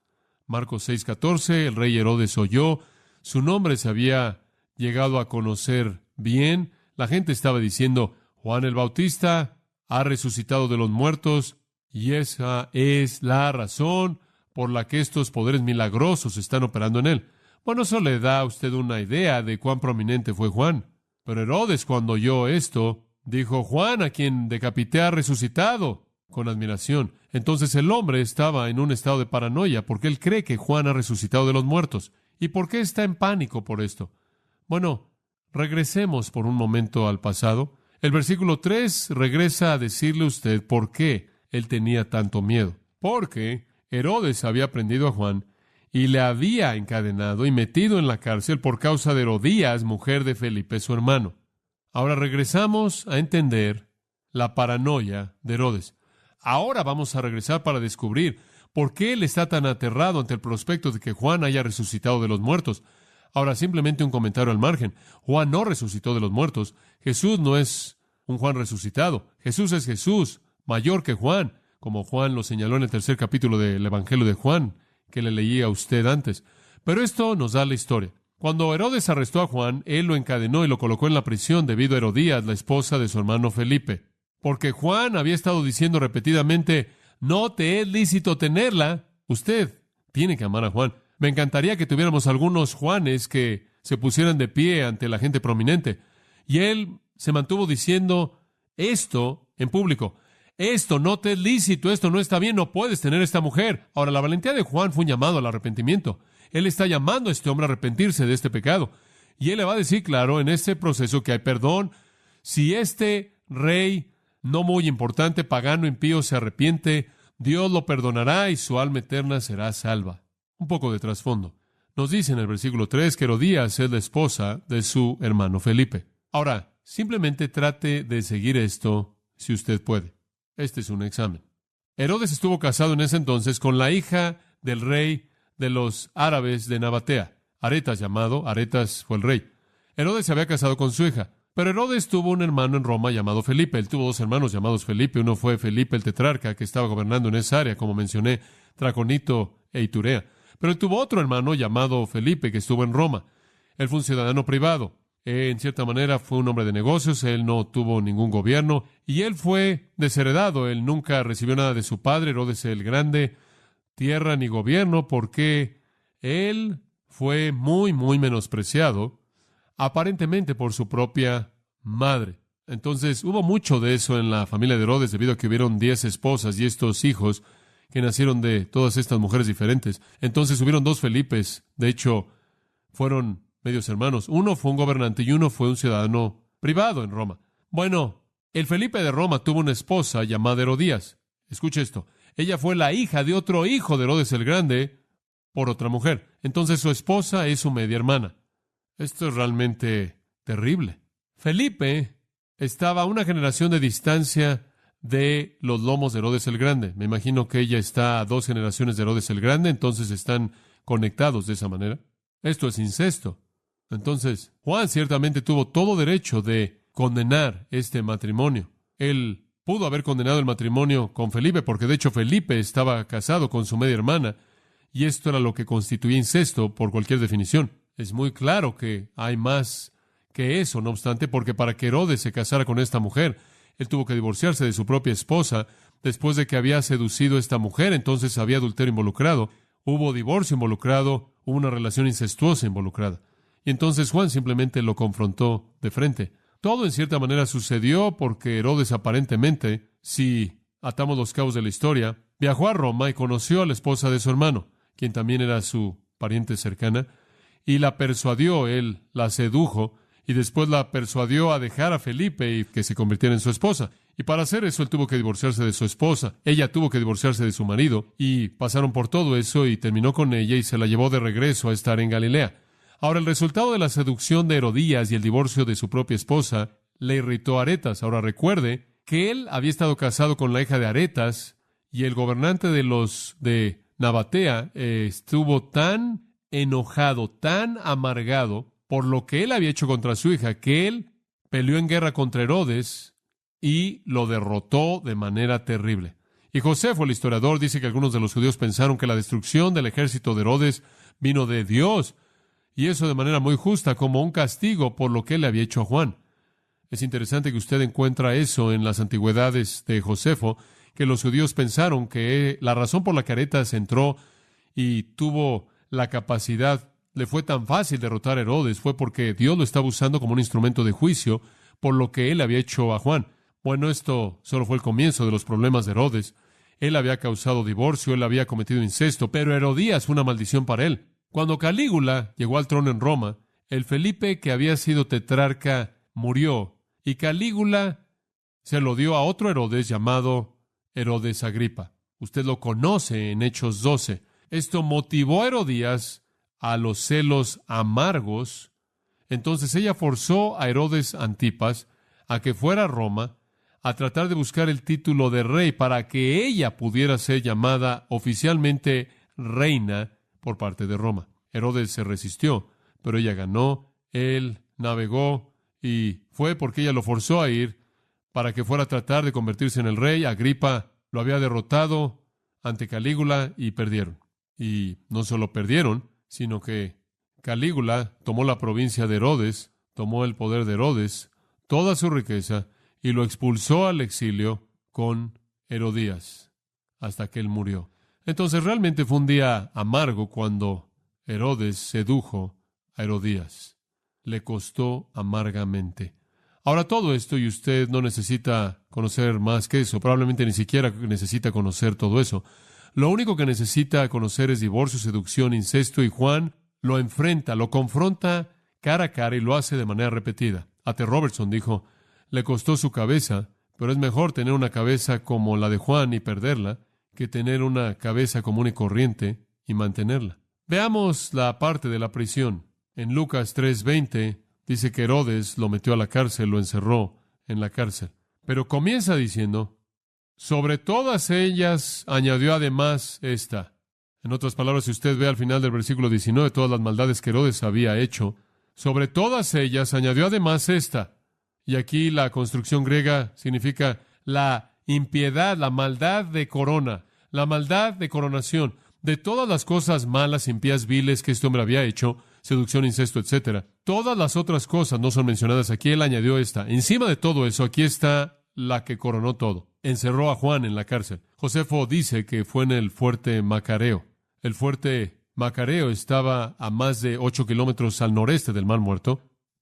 Marcos 6:14, el rey Herodes oyó. Su nombre se había llegado a conocer bien. La gente estaba diciendo: Juan el Bautista ha resucitado de los muertos, y esa es la razón por la que estos poderes milagrosos están operando en él. Bueno, eso le da a usted una idea de cuán prominente fue Juan. Pero Herodes, cuando oyó esto, dijo: Juan, a quien decapité, ha resucitado, con admiración. Entonces el hombre estaba en un estado de paranoia porque él cree que Juan ha resucitado de los muertos. ¿Y por qué está en pánico por esto? Bueno, regresemos por un momento al pasado. El versículo 3 regresa a decirle a usted por qué él tenía tanto miedo. Porque Herodes había prendido a Juan y le había encadenado y metido en la cárcel por causa de Herodías, mujer de Felipe, su hermano. Ahora regresamos a entender la paranoia de Herodes. Ahora vamos a regresar para descubrir por qué él está tan aterrado ante el prospecto de que Juan haya resucitado de los muertos. Ahora, simplemente un comentario al margen. Juan no resucitó de los muertos. Jesús no es un Juan resucitado. Jesús es Jesús, mayor que Juan, como Juan lo señaló en el 3 capítulo del Evangelio de Juan, que le leí a usted antes. Pero esto nos da la historia. Cuando Herodes arrestó a Juan, él lo encadenó y lo colocó en la prisión debido a Herodías, la esposa de su hermano Felipe. Porque Juan había estado diciendo repetidamente: no te es lícito tenerla. Usted tiene que amar a Juan. Me encantaría que tuviéramos algunos Juanes que se pusieran de pie ante la gente prominente. Y él se mantuvo diciendo esto en público: esto no te es lícito, esto no está bien, no puedes tener esta mujer. Ahora, la valentía de Juan fue un llamado al arrepentimiento. Él está llamando a este hombre a arrepentirse de este pecado. Y él le va a decir, claro, en este proceso que hay perdón. Si este rey, no muy importante, pagano, impío, se arrepiente, Dios lo perdonará y su alma eterna será salva. Un poco de trasfondo. Nos dice en el versículo 3 que Herodías es la esposa de su hermano Felipe. Ahora, simplemente trate de seguir esto si usted puede. Este es un examen. Herodes estuvo casado en ese entonces con la hija del rey de los árabes de Nabatea. Aretas fue el rey. Herodes se había casado con su hija. Pero Herodes tuvo un hermano en Roma llamado Felipe. Él tuvo dos hermanos llamados Felipe. Uno fue Felipe el tetrarca, que estaba gobernando en esa área, como mencioné. Traconito e Iturea. Pero él tuvo otro hermano llamado Felipe, que estuvo en Roma. Él fue un ciudadano privado. En cierta manera fue un hombre de negocios, él no tuvo ningún gobierno, y él fue desheredado. Él nunca recibió nada de su padre, Herodes el Grande, tierra ni gobierno, porque él fue muy, muy menospreciado, aparentemente por su propia madre. Entonces, hubo mucho de eso en la familia de Herodes, debido a que hubieron 10 esposas y estos hijos que nacieron de todas estas mujeres diferentes. Entonces, hubieron 2 Felipes. De hecho, fueron medios hermanos. Uno fue un gobernante y uno fue un ciudadano privado en Roma. Bueno, el Felipe de Roma tuvo una esposa llamada Herodías. Escuche esto. Ella fue la hija de otro hijo de Herodes el Grande por otra mujer. Entonces, su esposa es su media hermana. Esto es realmente terrible. Felipe estaba a una generación de distancia de los lomos de Herodes el Grande. Me imagino que ella está a 2 generaciones de Herodes el Grande, entonces están conectados de esa manera. Esto es incesto. Entonces, Juan ciertamente tuvo todo derecho de condenar este matrimonio. Él pudo haber condenado el matrimonio con Felipe, porque de hecho Felipe estaba casado con su media hermana, y esto era lo que constituía incesto por cualquier definición. Es muy claro que hay más que eso, no obstante, porque para que Herodes se casara con esta mujer, él tuvo que divorciarse de su propia esposa después de que había seducido a esta mujer. Entonces había adulterio involucrado, hubo divorcio involucrado, hubo una relación incestuosa involucrada. Y entonces Juan simplemente lo confrontó de frente. Todo en cierta manera sucedió porque Herodes aparentemente, si atamos los cabos de la historia, viajó a Roma y conoció a la esposa de su hermano, quien también era su pariente cercana, y la persuadió, él la sedujo, y después la persuadió a dejar a Felipe y que se convirtiera en su esposa. Y para hacer eso, él tuvo que divorciarse de su esposa. Ella tuvo que divorciarse de su marido, y pasaron por todo eso, y terminó con ella, y se la llevó de regreso a estar en Galilea. Ahora, el resultado de la seducción de Herodías y el divorcio de su propia esposa le irritó a Aretas. Ahora, recuerde que él había estado casado con la hija de Aretas, y el gobernante de los de Nabatea estuvo tan enojado, tan amargado por lo que él había hecho contra su hija, que él peleó en guerra contra Herodes y lo derrotó de manera terrible. Y Josefo, el historiador, dice que algunos de los judíos pensaron que la destrucción del ejército de Herodes vino de Dios, y eso de manera muy justa, como un castigo por lo que él le había hecho a Juan. Es interesante que usted encuentra eso en las antigüedades de Josefo, que los judíos pensaron que la razón por la que Aretas entró y tuvo la capacidad, le fue tan fácil derrotar a Herodes, fue porque Dios lo estaba usando como un instrumento de juicio por lo que él había hecho a Juan. Bueno, esto solo fue el comienzo de los problemas de Herodes. Él había causado divorcio, él había cometido incesto, pero Herodías fue una maldición para él. Cuando Calígula llegó al trono en Roma, el Felipe que había sido tetrarca murió, y Calígula se lo dio a otro Herodes llamado Herodes Agripa. Usted lo conoce en Hechos 12. Esto motivó a Herodías a los celos amargos. Entonces ella forzó a Herodes Antipas a que fuera a Roma a tratar de buscar el título de rey para que ella pudiera ser llamada oficialmente reina por parte de Roma. Herodes se resistió, pero ella ganó. Él navegó y fue porque ella lo forzó a ir para que fuera a tratar de convertirse en el rey. Agripa lo había derrotado ante Calígula y perdieron. Y no solo perdieron, sino que Calígula tomó la provincia de Herodes, tomó el poder de Herodes, toda su riqueza, y lo expulsó al exilio con Herodías, hasta que él murió. Entonces realmente fue un día amargo cuando Herodes sedujo a Herodías. Le costó amargamente. Ahora todo esto, y usted no necesita conocer más que eso, probablemente ni siquiera necesita conocer todo eso. Lo único que necesita conocer es divorcio, seducción, incesto, y Juan lo enfrenta, lo confronta cara a cara y lo hace de manera repetida. A.T. Robertson dijo, le costó su cabeza, pero es mejor tener una cabeza como la de Juan y perderla que tener una cabeza común y corriente y mantenerla. Veamos la parte de la prisión. En Lucas 3:20 dice que Herodes lo metió a la cárcel, lo encerró en la cárcel. Pero comienza diciendo, sobre todas ellas añadió además esta. En otras palabras, si usted ve al final del versículo 19 todas las maldades que Herodes había hecho, sobre todas ellas añadió además esta. Y aquí la construcción griega significa la impiedad, la maldad de corona, la maldad de coronación, de todas las cosas malas, impías, viles que este hombre había hecho, seducción, incesto, etcétera. Todas las otras cosas no son mencionadas aquí. Él añadió esta. Encima de todo eso, aquí está la que coronó todo. Encerró a Juan en la cárcel. Josefo dice que fue en el fuerte Macareo. El fuerte Macareo estaba a más de 8 kilómetros al noreste del Mar Muerto.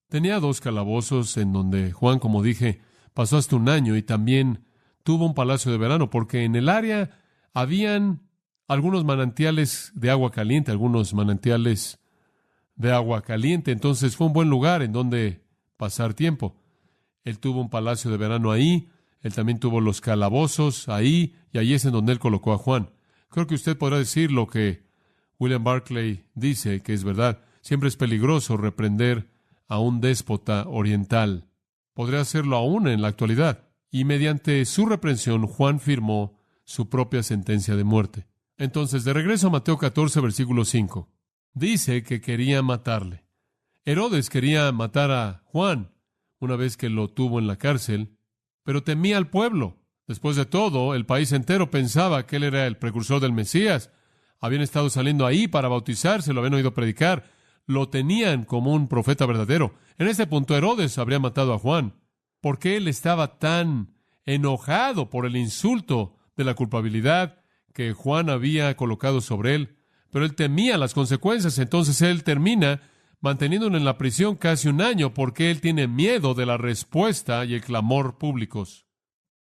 Tenía 2 calabozos en donde Juan, como dije, pasó hasta un año, y también tuvo un palacio de verano, porque en el área habían algunos manantiales de agua caliente, entonces fue un buen lugar en donde pasar tiempo. Él tuvo un palacio de verano ahí, él también tuvo los calabozos ahí, y ahí es en donde él colocó a Juan. Creo que usted podrá decir lo que William Barclay dice, que es verdad. Siempre es peligroso reprender a un déspota oriental. Podría hacerlo aún en la actualidad. Y mediante su reprensión, Juan firmó su propia sentencia de muerte. Entonces, de regreso a Mateo 14, versículo 5. Dice que quería matarle. Herodes quería matar a Juan una vez que lo tuvo en la cárcel, pero temía al pueblo. Después de todo, el país entero pensaba que él era el precursor del Mesías. Habían estado saliendo ahí para bautizarse, lo habían oído predicar. Lo tenían como un profeta verdadero. En este punto, Herodes habría matado a Juan, porque él estaba tan enojado por el insulto de la culpabilidad que Juan había colocado sobre él. Pero él temía las consecuencias. Entonces él termina manteniéndolo en la prisión casi un año, porque él tiene miedo de la respuesta y el clamor públicos.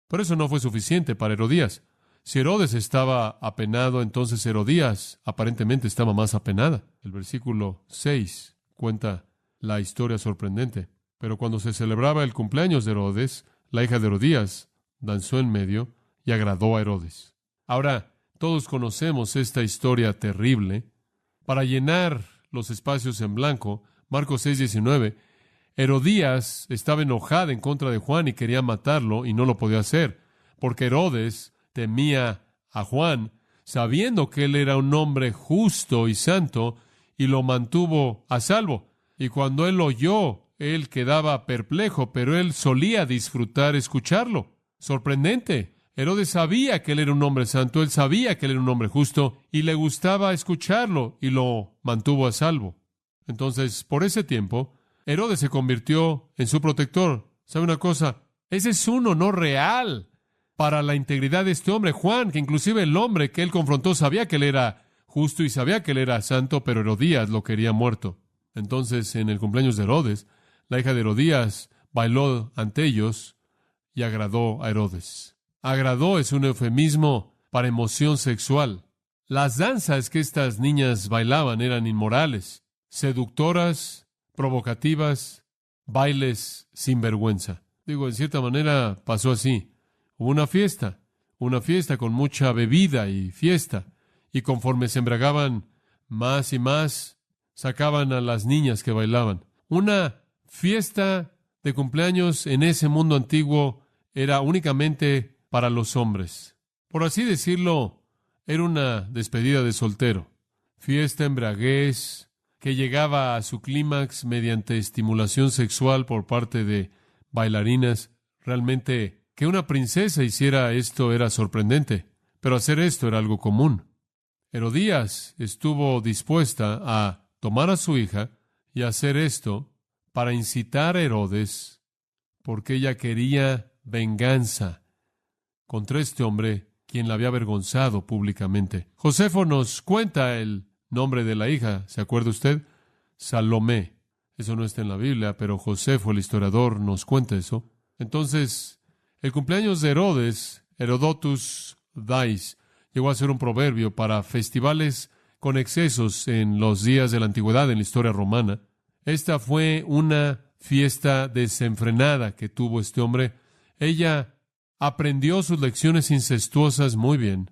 Pero eso no fue suficiente para Herodías. Si Herodes estaba apenado, entonces Herodías aparentemente estaba más apenada. El versículo 6 cuenta la historia sorprendente. Pero cuando se celebraba el cumpleaños de Herodes, la hija de Herodías danzó en medio y agradó a Herodes. Ahora, todos conocemos esta historia terrible. Para llenar los espacios en blanco, Marcos 6:19, Herodías estaba enojada en contra de Juan y quería matarlo, y no lo podía hacer, porque Herodes temía a Juan, sabiendo que él era un hombre justo y santo, y lo mantuvo a salvo. Y cuando él oyó, él quedaba perplejo, pero él solía disfrutar escucharlo. Sorprendente. Herodes sabía que él era un hombre santo, él sabía que él era un hombre justo, y le gustaba escucharlo, y lo mantuvo a salvo. Entonces, por ese tiempo, Herodes se convirtió en su protector. ¿Sabe una cosa? Ese es un honor real para la integridad de este hombre, Juan, que inclusive el hombre que él confrontó sabía que él era justo y sabía que él era santo, pero Herodías lo quería muerto. Entonces, en el cumpleaños de Herodes, la hija de Herodías bailó ante ellos y agradó a Herodes. Agradó es un eufemismo para emoción sexual. Las danzas que estas niñas bailaban eran inmorales, seductoras, provocativas, bailes sin vergüenza. En cierta manera pasó así. Hubo una fiesta con mucha bebida y fiesta, y conforme se embriagaban más y más, sacaban a las niñas que bailaban. Una fiesta de cumpleaños en ese mundo antiguo era únicamente para los hombres. Por así decirlo, era una despedida de soltero. Fiesta, embriaguez, que llegaba a su clímax mediante estimulación sexual por parte de bailarinas. Realmente, que una princesa hiciera esto era sorprendente, pero hacer esto era algo común. Herodías estuvo dispuesta a tomar a su hija y hacer esto para incitar a Herodes, porque ella quería venganza contra este hombre quien la había avergonzado públicamente. Josefo nos cuenta el nombre de la hija, ¿se acuerda usted? Salomé. Eso no está en la Biblia, pero Josefo, el historiador, nos cuenta eso. Entonces, el cumpleaños de Herodes, Herodotus Dais, llegó a ser un proverbio para festivales con excesos en los días de la antigüedad en la historia romana. Esta fue una fiesta desenfrenada que tuvo este hombre. Ella aprendió sus lecciones incestuosas muy bien.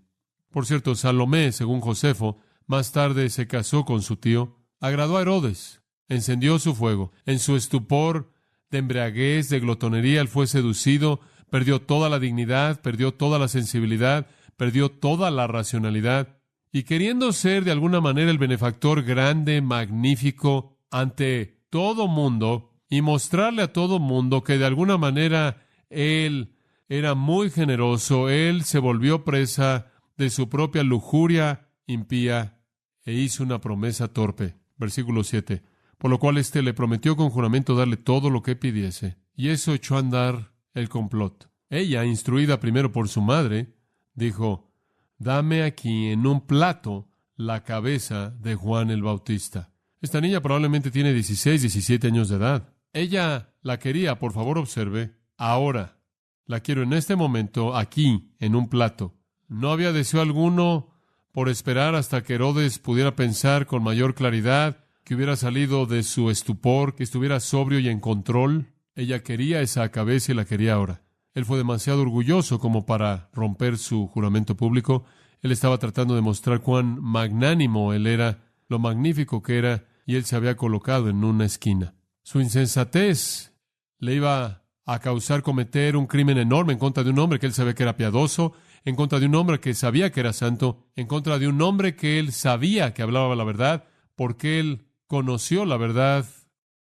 Por cierto, Salomé, según Josefo, más tarde se casó con su tío. Agradó a Herodes, encendió su fuego. En su estupor de embriaguez, de glotonería, él fue seducido, perdió toda la dignidad, perdió toda la sensibilidad, perdió toda la racionalidad. Y queriendo ser de alguna manera el benefactor grande, magnífico, ante todo mundo, y mostrarle a todo mundo que de alguna manera él era muy generoso, él se volvió presa de su propia lujuria impía e hizo una promesa torpe. Versículo 7. Por lo cual éste le prometió con juramento darle todo lo que pidiese. Y eso echó a andar el complot. Ella, instruida primero por su madre, dijo: dame aquí en un plato la cabeza de Juan el Bautista. Esta niña probablemente tiene 16, 17 años de edad. Ella la quería, por favor observe, ahora. La quiero en este momento, aquí, en un plato. No había deseo alguno por esperar hasta que Herodes pudiera pensar con mayor claridad, que hubiera salido de su estupor, que estuviera sobrio y en control. Ella quería esa cabeza y la quería ahora. Él fue demasiado orgulloso como para romper su juramento público. Él estaba tratando de mostrar cuán magnánimo él era, lo magnífico que era, y él se había colocado en una esquina. Su insensatez le iba a causar cometer un crimen enorme en contra de un hombre que él sabía que era piadoso, en contra de un hombre que sabía que era santo, en contra de un hombre que él sabía que hablaba la verdad, porque él conoció la verdad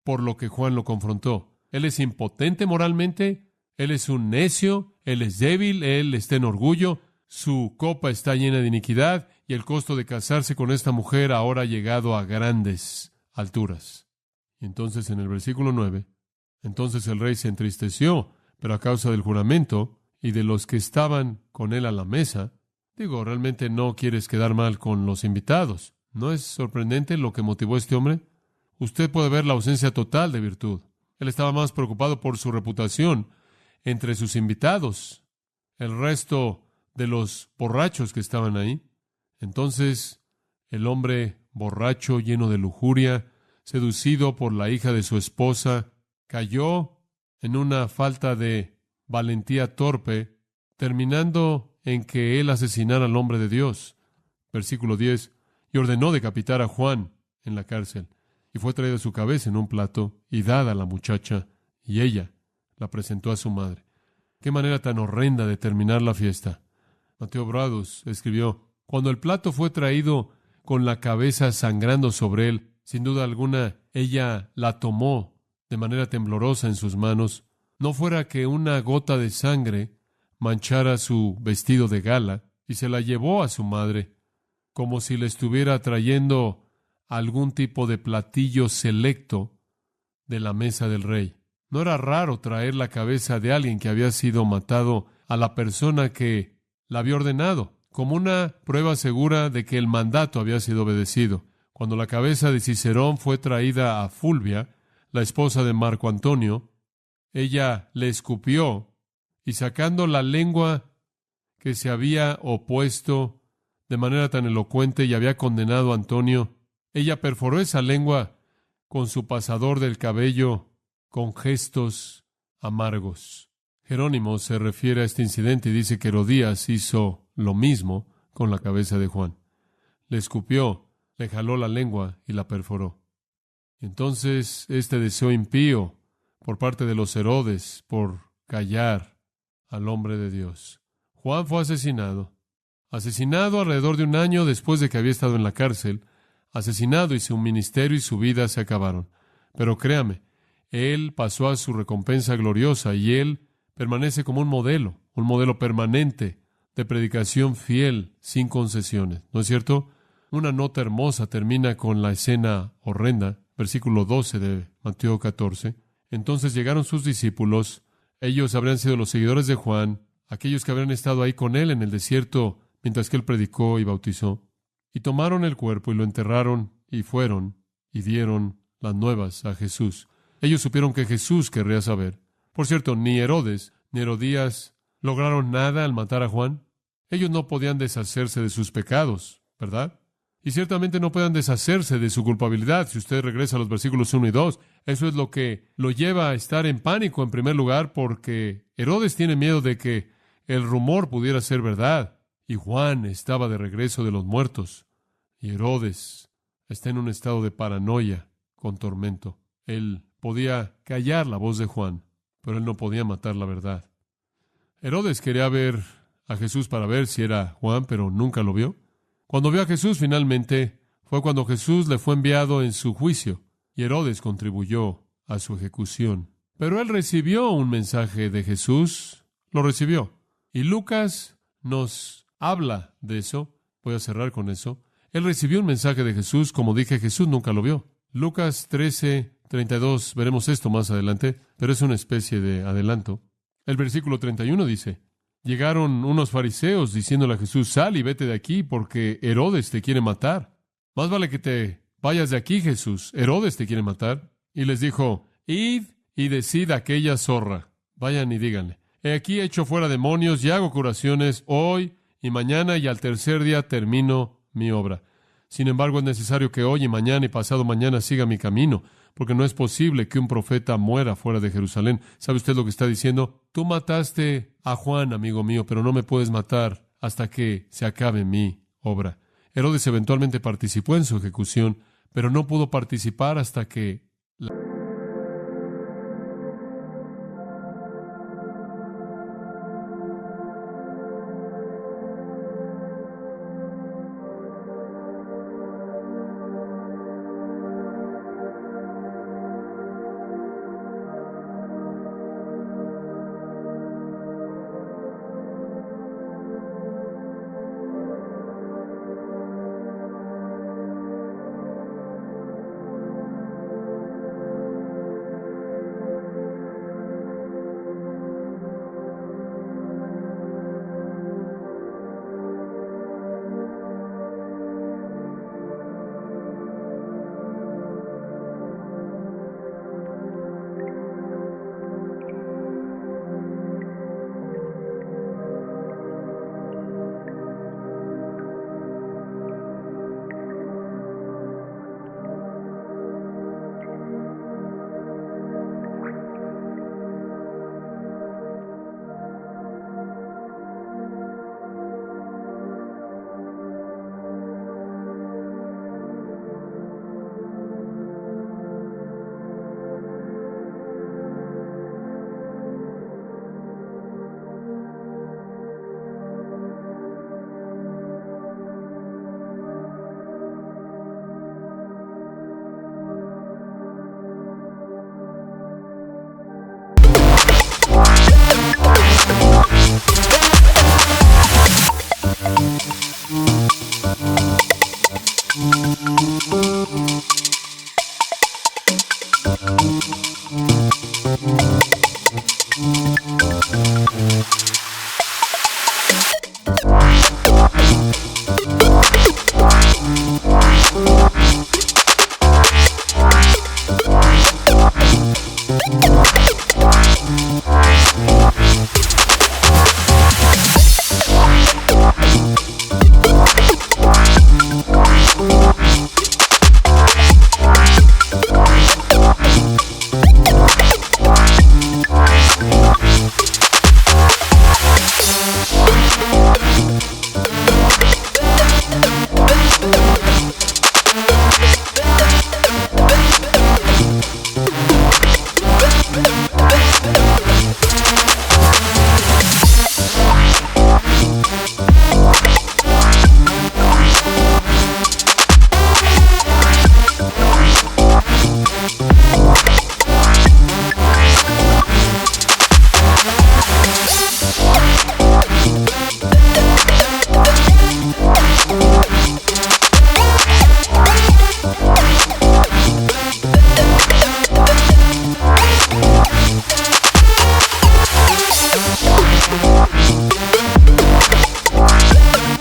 por lo que Juan lo confrontó. Él es impotente moralmente, él es un necio, él es débil, él está en orgullo, su copa está llena de iniquidad y el costo de casarse con esta mujer ahora ha llegado a grandes alturas. Y entonces en el versículo 9, entonces el rey se entristeció, pero a causa del juramento y de los que estaban con él a la mesa, realmente no quieres quedar mal con los invitados. ¿No es sorprendente lo que motivó a este hombre? Usted puede ver la ausencia total de virtud. Él estaba más preocupado por su reputación entre sus invitados, el resto de los borrachos que estaban ahí. Entonces, el hombre borracho, lleno de lujuria, seducido por la hija de su esposa, cayó en una falta de valentía torpe, terminando en que él asesinara al hombre de Dios. Versículo 10. Y ordenó decapitar a Juan en la cárcel. Y fue traída su cabeza en un plato y dada a la muchacha, y ella la presentó a su madre. Qué manera tan horrenda de terminar la fiesta. Mateo Bradus escribió: cuando el plato fue traído con la cabeza sangrando sobre él, sin duda alguna, ella la tomó de manera temblorosa en sus manos, no fuera que una gota de sangre manchara su vestido de gala, y se la llevó a su madre, como si le estuviera trayendo algún tipo de platillo selecto de la mesa del rey. No era raro traer la cabeza de alguien que había sido matado a la persona que la había ordenado, como una prueba segura de que el mandato había sido obedecido. Cuando la cabeza de Cicerón fue traída a Fulvia, la esposa de Marco Antonio, ella le escupió y, sacando la lengua que se había opuesto de manera tan elocuente y había condenado a Antonio, ella perforó esa lengua con su pasador del cabello con gestos amargos. Jerónimo se refiere a este incidente y dice que Herodías hizo lo mismo con la cabeza de Juan. Le escupió, le jaló la lengua y la perforó. Entonces, este deseo impío por parte de los Herodes por callar al hombre de Dios. Juan fue asesinado alrededor de un año después de que había estado en la cárcel, asesinado, y su ministerio y su vida se acabaron. Pero créame, él pasó a su recompensa gloriosa y él permanece como un modelo permanente de predicación fiel, sin concesiones. ¿No es cierto? Una nota hermosa termina con la escena horrenda, versículo 12 de Mateo 14. Entonces llegaron sus discípulos, ellos habrían sido los seguidores de Juan, aquellos que habrían estado ahí con él en el desierto mientras que él predicó y bautizó, y tomaron el cuerpo y lo enterraron y fueron y dieron las nuevas a Jesús. Ellos supieron que Jesús querría saber. Por cierto, ni Herodes ni Herodías lograron nada al matar a Juan. Ellos no podían deshacerse de sus pecados, ¿verdad? Y ciertamente no pueden deshacerse de su culpabilidad. Si usted regresa a los versículos 1 y 2, eso es lo que lo lleva a estar en pánico en primer lugar, porque Herodes tiene miedo de que el rumor pudiera ser verdad. Y Juan estaba de regreso de los muertos. Y Herodes está en un estado de paranoia con tormento. Él podía callar la voz de Juan, pero él no podía matar la verdad. Herodes quería ver a Jesús para ver si era Juan, pero nunca lo vio. Cuando vio a Jesús finalmente, fue cuando Jesús le fue enviado en su juicio, y Herodes contribuyó a su ejecución. Pero él recibió un mensaje de Jesús, lo recibió. Y Lucas nos habla de eso. Voy a cerrar con eso. Él recibió un mensaje de Jesús, como dije, Jesús nunca lo vio. Lucas 13:32, veremos esto más adelante, pero es una especie de adelanto. El versículo 31 dice, llegaron unos fariseos diciéndole a Jesús, sal y vete de aquí, porque Herodes te quiere matar. Más vale que te vayas de aquí, Jesús. Herodes te quiere matar. Y les dijo, id y decid a aquella zorra. Vayan y díganle, he aquí echo fuera demonios y hago curaciones hoy y mañana, y al tercer día termino mi obra. Sin embargo, es necesario que hoy y mañana y pasado mañana siga mi camino, porque no es posible que un profeta muera fuera de Jerusalén. ¿Sabe usted lo que está diciendo? Tú mataste a Juan, amigo mío, pero no me puedes matar hasta que se acabe mi obra. Herodes eventualmente participó en su ejecución, pero no pudo participar hasta que